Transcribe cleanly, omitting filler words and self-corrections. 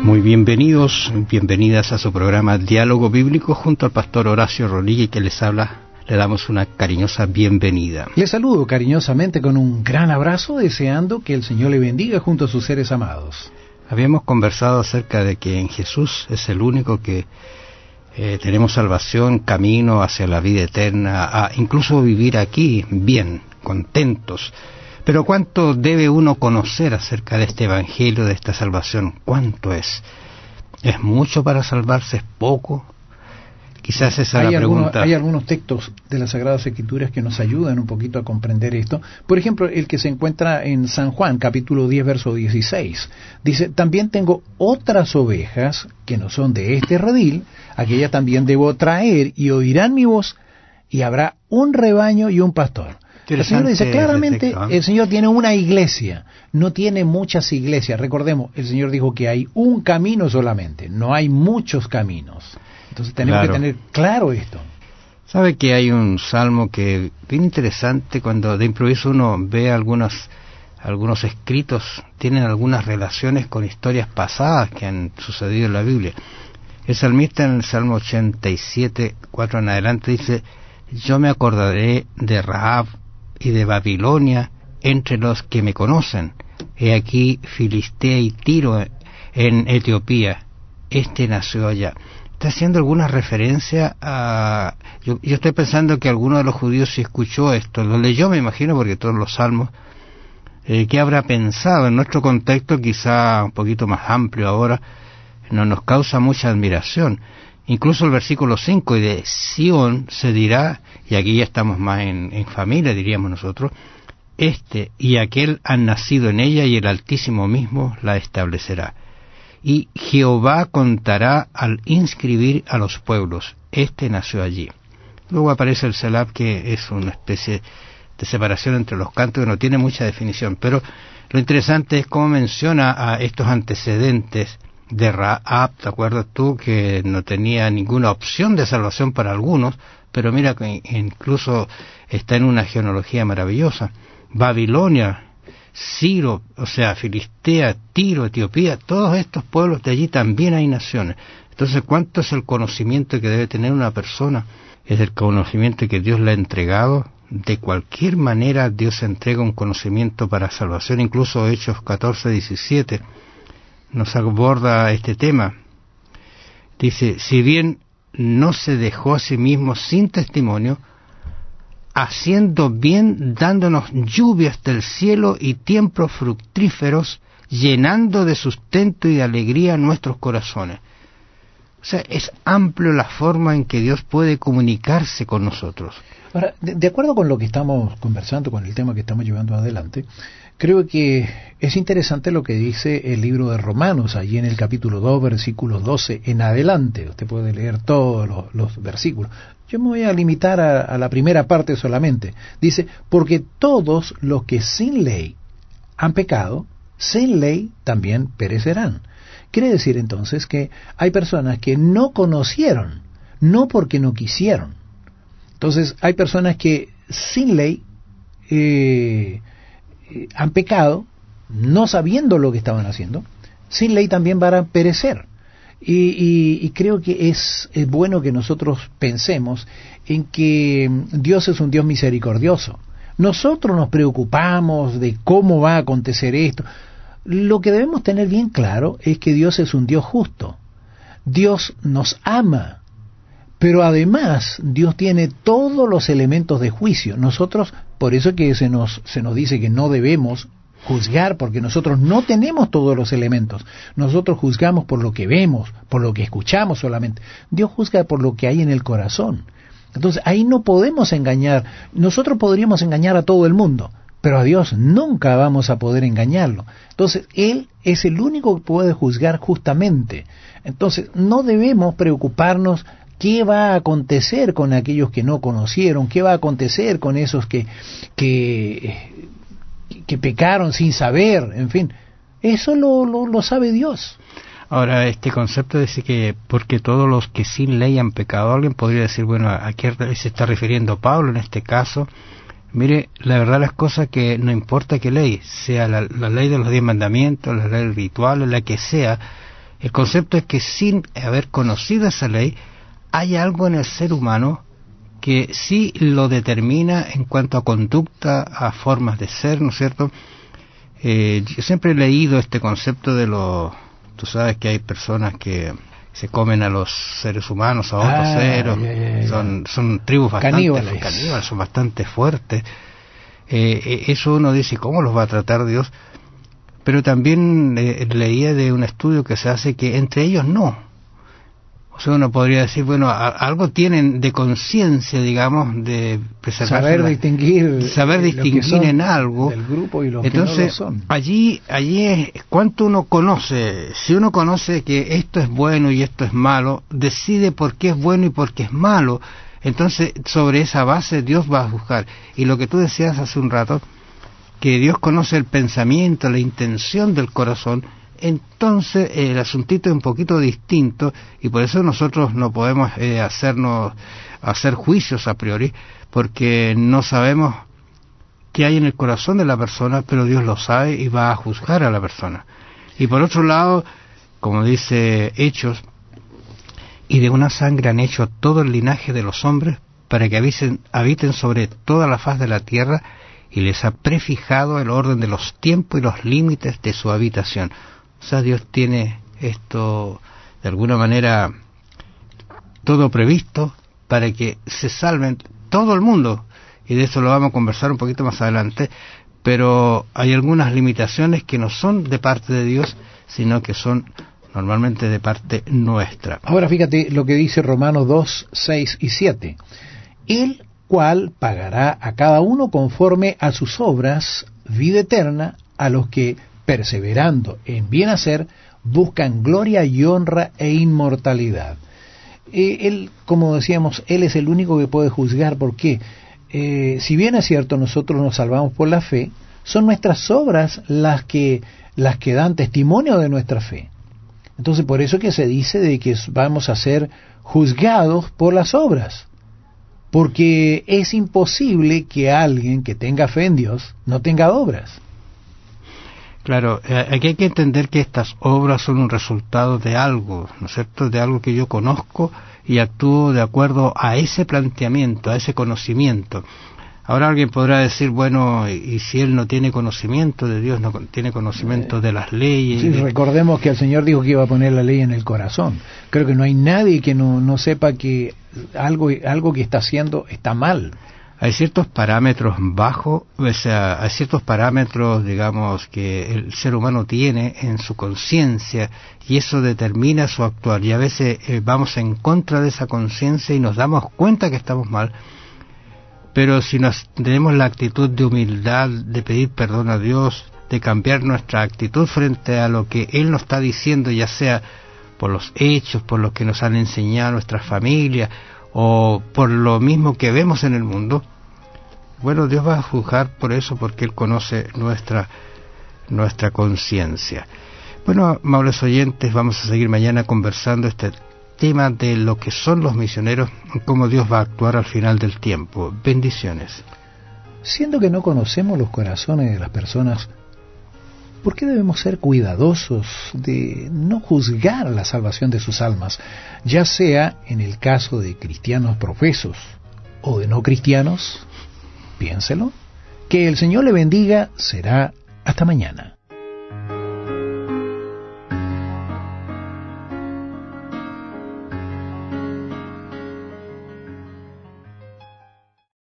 Muy bienvenidos, bienvenidas a su programa Diálogo Bíblico junto al pastor Horacio Rodríguez que les habla. Le damos una cariñosa bienvenida. Les saludo cariñosamente con un gran abrazo, deseando que el Señor le bendiga junto a sus seres amados. Habíamos conversado acerca de que en Jesús es el único que tenemos salvación, camino hacia la vida eterna, a incluso vivir aquí bien, contentos. Pero ¿cuánto debe uno conocer acerca de este evangelio, de esta salvación? ¿Cuánto es? ¿Es mucho para salvarse? ¿Es poco? Quizás esa es la pregunta. Hay algunos textos de las Sagradas Escrituras que nos ayudan un poquito a comprender esto. Por ejemplo, el que se encuentra en San Juan, capítulo 10, verso 16. Dice, también tengo otras ovejas que no son de este redil, aquellas también debo traer y oirán mi voz, y habrá un rebaño y un pastor. El Señor dice claramente, el Señor tiene una iglesia, no tiene muchas iglesias. Recordemos, el Señor dijo que hay un camino solamente, no hay muchos caminos. Entonces tenemos que tener claro esto. ¿Sabe que hay un salmo que bien interesante cuando de improviso uno ve algunos escritos, tienen algunas relaciones con historias pasadas que han sucedido en la Biblia? El salmista en el Salmo 87, 4 en adelante dice, yo me acordaré de Rahab y de Babilonia entre los que me conocen. He aquí Filistea y Tiro en Etiopía. Este nació allá. Está haciendo alguna referencia a... Yo estoy pensando que alguno de los judíos sí escuchó esto, lo leyó, me imagino, porque todos los salmos. ¿Qué habrá pensado? En nuestro contexto, quizá un poquito más amplio ahora, no nos causa mucha admiración. Incluso el versículo 5, y de Sión se dirá, y aquí ya estamos más en familia, diríamos nosotros, este y aquel han nacido en ella, y el Altísimo mismo la establecerá. Y Jehová contará al inscribir a los pueblos, este nació allí. Luego aparece el Selab, que es una especie de separación entre los cantos, que no tiene mucha definición, pero lo interesante es cómo menciona a estos antecedentes de Rahab. ¿Te acuerdas tú que no tenía ninguna opción de salvación para algunos? Pero mira que incluso está en una genealogía maravillosa. Babilonia, Ciro, o sea, Filistea, Tiro, Etiopía, todos estos pueblos de allí también hay naciones. Entonces, ¿cuánto es el conocimiento que debe tener una persona? Es el conocimiento que Dios le ha entregado. De cualquier manera, Dios entrega un conocimiento para salvación. Incluso Hechos 14, 17 nos aborda este tema. Dice, si bien no se dejó a sí mismo sin testimonio, haciendo bien, dándonos lluvias del cielo y tiempos fructíferos, llenando de sustento y de alegría nuestros corazones. O sea, es amplio la forma en que Dios puede comunicarse con nosotros. Ahora, de acuerdo con lo que estamos conversando, con el tema que estamos llevando adelante, creo que es interesante lo que dice el libro de Romanos, allí en el capítulo 2, versículos 12 en adelante. Usted puede leer todos los versículos. Yo me voy a limitar a la primera parte solamente. Dice, porque todos los que sin ley han pecado, sin ley también perecerán. Quiere decir entonces que hay personas que no conocieron, no porque no quisieron. Entonces hay personas que sin ley han pecado, no sabiendo lo que estaban haciendo, sin ley también van a perecer. Y creo que es bueno que nosotros pensemos en que Dios es un Dios misericordioso. Nosotros nos preocupamos de cómo va a acontecer esto. Lo que debemos tener bien claro es que Dios es un Dios justo. Dios nos ama, pero además Dios tiene todos los elementos de juicio. Nosotros, por eso es que se nos dice que no debemos juzgar, porque nosotros no tenemos todos los elementos. Nosotros juzgamos por lo que vemos, por lo que escuchamos solamente. Dios juzga por lo que hay en el corazón. Entonces ahí no podemos engañar. Nosotros podríamos engañar a todo el mundo, pero a Dios nunca vamos a poder engañarlo. Entonces Él es el único que puede juzgar justamente. Entonces no debemos preocuparnos qué va a acontecer con aquellos que no conocieron, qué va a acontecer con esos que pecaron sin saber, en fin. Eso lo sabe Dios. Ahora, este concepto dice que porque todos los que sin ley han pecado, alguien podría decir, bueno, ¿a qué se está refiriendo Pablo en este caso? Mire, la verdad las cosas que no importa qué ley, sea la ley de los 10 mandamientos, la ley ritual, la que sea, El concepto es que sin haber conocido esa ley, hay algo en el ser humano que sí lo determina en cuanto a conducta, a formas de ser, ¿no es cierto? Yo siempre he leído este concepto de tú sabes que hay personas que se comen a los seres humanos, a otros seres, son tribus bastante caníbales, son bastante fuertes. Eso uno dice, ¿cómo los va a tratar Dios? Pero también leía de un estudio que se hace que entre ellos no. O sea, uno podría decir, bueno, algo tienen de conciencia, digamos, de preservar, saber distinguir en algo del grupo y los entonces que no lo son. allí es cuánto uno conoce. Si uno conoce que esto es bueno y esto es malo, decide por qué es bueno y por qué es malo. Entonces sobre esa base Dios va a juzgar. Y lo que tú decías hace un rato, que Dios conoce el pensamiento, la intención del corazón, entonces el asuntito es un poquito distinto, y por eso nosotros no podemos hacer juicios a priori, porque no sabemos qué hay en el corazón de la persona, pero Dios lo sabe y va a juzgar a la persona. Y por otro lado, como dice Hechos, y de una sangre han hecho todo el linaje de los hombres para que habiten sobre toda la faz de la tierra, y les ha prefijado el orden de los tiempos y los límites de su habitación. O sea, Dios tiene esto de alguna manera todo previsto para que se salven todo el mundo, y de eso lo vamos a conversar un poquito más adelante, pero hay algunas limitaciones que no son de parte de Dios, sino que son normalmente de parte nuestra. Ahora fíjate lo que dice Romanos 2, 6 y 7. El cual pagará a cada uno conforme a sus obras vida eterna a los que, perseverando en bien hacer, buscan gloria y honra e inmortalidad. Él, como decíamos, Él es el único que puede juzgar. ¿Por qué? Si bien es cierto, nosotros nos salvamos por la fe, son nuestras obras las que dan testimonio de nuestra fe. Entonces, por eso que se dice de que vamos a ser juzgados por las obras. Porque es imposible que alguien que tenga fe en Dios no tenga obras. Claro, aquí hay que entender que estas obras son un resultado de algo, ¿no es cierto?, de algo que yo conozco y actúo de acuerdo a ese planteamiento, a ese conocimiento. Ahora alguien podrá decir, bueno, y si él no tiene conocimiento de Dios, no tiene conocimiento de las leyes. Sí, recordemos que el Señor dijo que iba a poner la ley en el corazón. Creo que no hay nadie que no sepa que algo que está haciendo está mal. Hay ciertos parámetros bajos, o sea, hay ciertos parámetros, digamos, que el ser humano tiene en su conciencia, y eso determina su actuar. Y a veces vamos en contra de esa conciencia y nos damos cuenta que estamos mal. Pero si tenemos la actitud de humildad, de pedir perdón a Dios, de cambiar nuestra actitud frente a lo que Él nos está diciendo, ya sea por los hechos, por lo que nos han enseñado nuestras familias, o por lo mismo que vemos en el mundo, bueno, Dios va a juzgar por eso, porque Él conoce nuestra conciencia. Bueno, amables oyentes, vamos a seguir mañana conversando este tema de lo que son los misioneros, cómo Dios va a actuar al final del tiempo. Bendiciones. Siendo que no conocemos los corazones de las personas, ¿por qué debemos ser cuidadosos de no juzgar la salvación de sus almas, ya sea en el caso de cristianos profesos o de no cristianos? Piénselo. Que el Señor le bendiga. Será hasta mañana.